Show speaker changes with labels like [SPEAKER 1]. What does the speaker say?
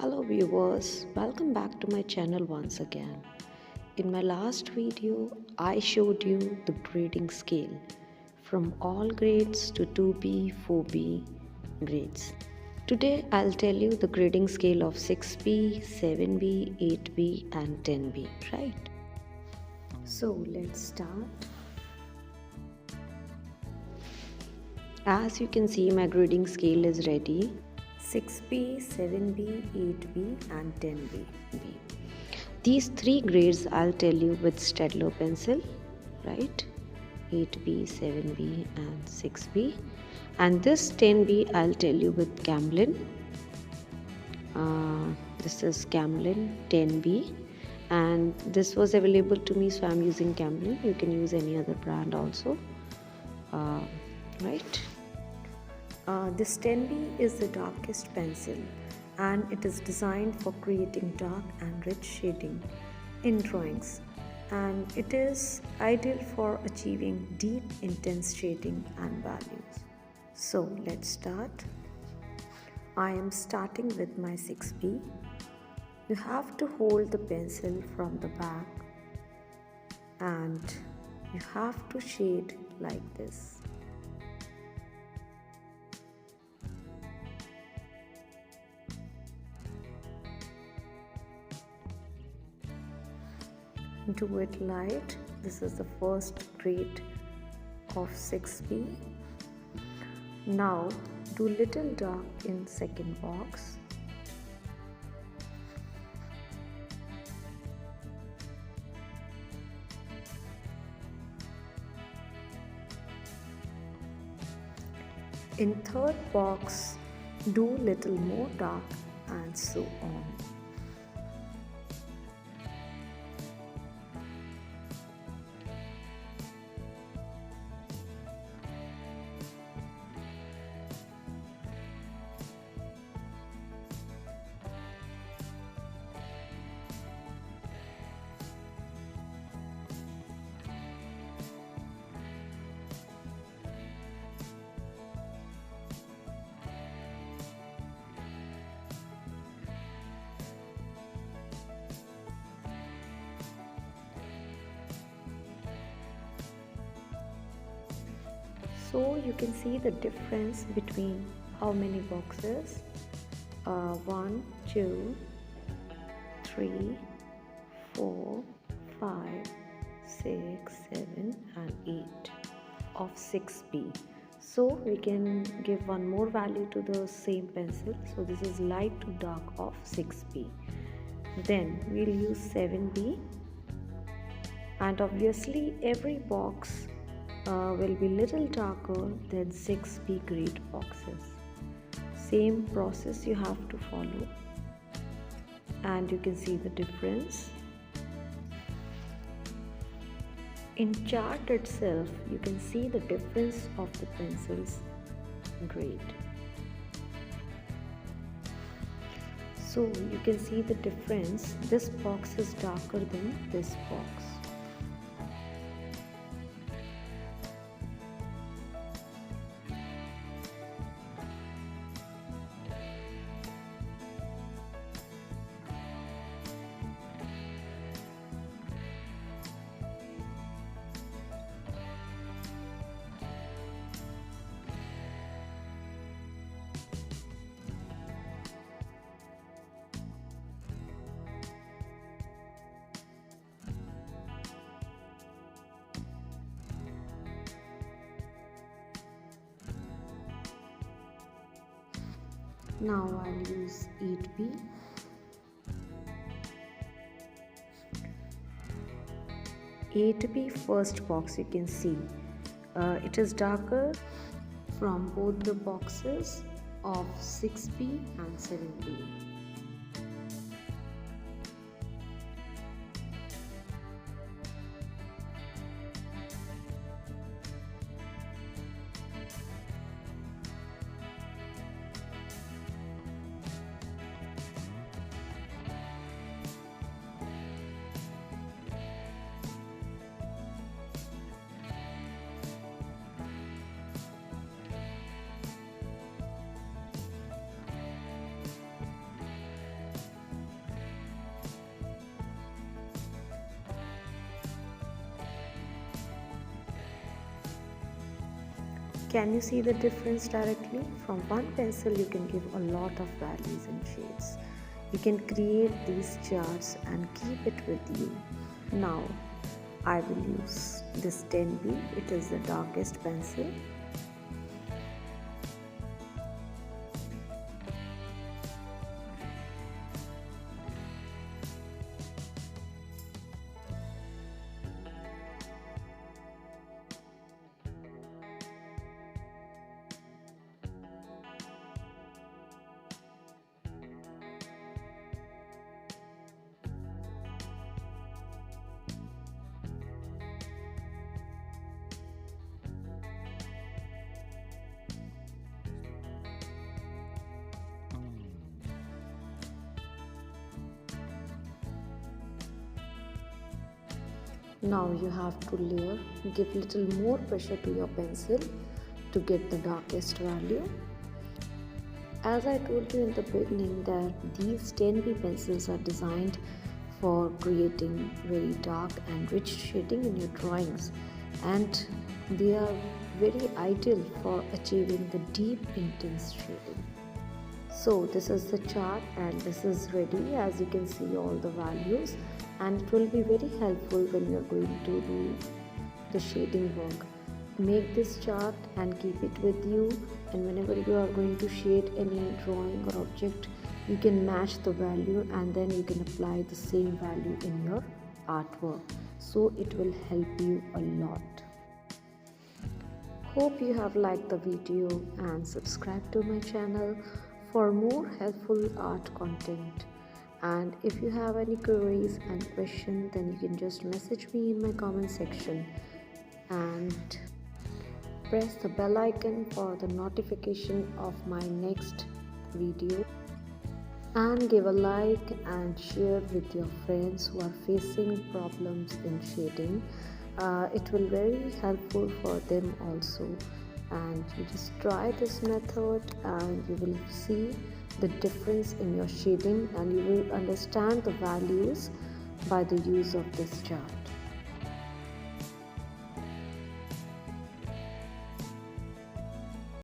[SPEAKER 1] Hello viewers, welcome back to my channel once again. In my last video, I showed you the grading scale from all grades to 2B, 4B grades. Today I'll tell you the grading scale of 6B, 7B, 8B and 10B, right? So let's start. As you can see, my grading scale is ready. 6B, 7B, 8B and 10B. These three grades I'll tell you with Staedtler pencil, right? 8B, 7B and 6B. And this 10B I'll tell you with Camlin. This is Camlin 10B. And this was available to me, so I'm using Camlin. You can use any other brand also, right? This 10B is the darkest pencil and it is designed for creating dark and rich shading in drawings, and it is ideal for achieving deep intense shading and values. So let's start. I am starting with my 6B. You have to hold the pencil from the back and you have to shade like this. Do it light. This is the first grade of 6B. Now do little dark in second box. In third box, do little more dark and so on. So you can see the difference between how many boxes, 1, 2, 3, 4, 5, 6, 7 and 8 of 6B. So we can give one more value to the same pencil. So this is light to dark of 6B. Then we'll use 7B, and obviously every box will be little darker than 6B grade boxes. Same process you have to follow, and you can see the difference. In chart itself, you can see the difference of the pencils grade. So you can see the difference. This box is darker than this box. Now I'll use 8B. First box, you can see it is darker from both the boxes of 6B and 7B. Can you see the difference directly? From one pencil you can give a lot of values and shades. You can create these charts and keep it with you. Now I will use this 10B. It is the darkest pencil. Now you have to layer, give little more pressure to your pencil to get the darkest value. As I told you in the beginning that these 10B pencils are designed for creating very dark and rich shading in your drawings, and they are very ideal for achieving the deep intense shading. So this is the chart and this is ready. As you can see all the values, and it will be very helpful when you are going to do the shading work. Make this chart and keep it with you, and whenever you are going to shade any drawing or object, you can match the value and then you can apply the same value in your artwork. So it will help you a lot. Hope you have liked the video and subscribe to my channel for more helpful art content. And if you have any queries and questions, then you can just message me in my comment section and press the bell icon for the notification of my next video, and give a like and share with your friends who are facing problems in shading. It will very helpful for them also, and you just try this method and you will see the difference in your shading, and you will understand the values by the use of this chart.